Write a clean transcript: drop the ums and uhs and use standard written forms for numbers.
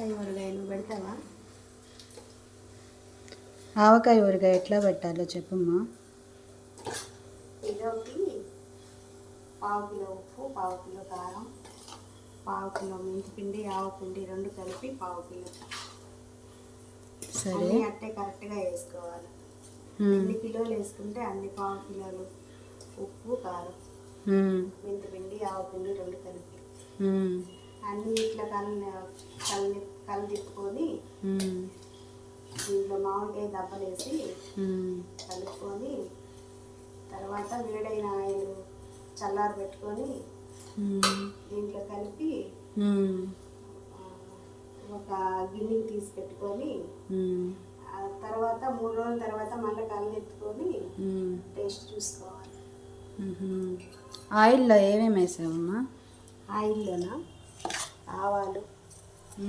ఆవకాయ ఊరగాయ నువ్వు పెడతావా? ఆవకాయ ఊరగాయ ఎట్లా పెట్టాలో చెప్పమ్మా. కిలోకి 1/2 కిలో ఉప్పు, 1/2 కిలో కారం, 1/2 కిలో మెంతిపిండి, ఆవపిండి 2 కలిపి 1/2 కిలో. సరే, అన్నీ అట్టే కరెక్ట్గా వేసుకోవాలి. ఎన్ని కిలోలు వేసుకుంటే అన్ని 1/2 కిలోలు ఉప్పు, కారం, మెంతిపిండి, ఆవపిండి 2 కలిపి అన్నీ ఇట్లా కలిదిప్పుకొని దీంట్లో మామిడికాయ దబ్బలేసి కలుపుకొని తర్వాత వేడైన ఆయిల్ చల్లారి పెట్టుకొని దీంట్లో కలిపి ఒక గిన్నెకి తీసి పెట్టుకొని తర్వాత 3 రోజుల తర్వాత మళ్ళీ కలిపెట్టుకొని టేస్ట్ చూసుకోవాలి. ఆయిల్లో ఏమేమి వేసావమ్మా? ఆయిల్లోనా ఆవాలు,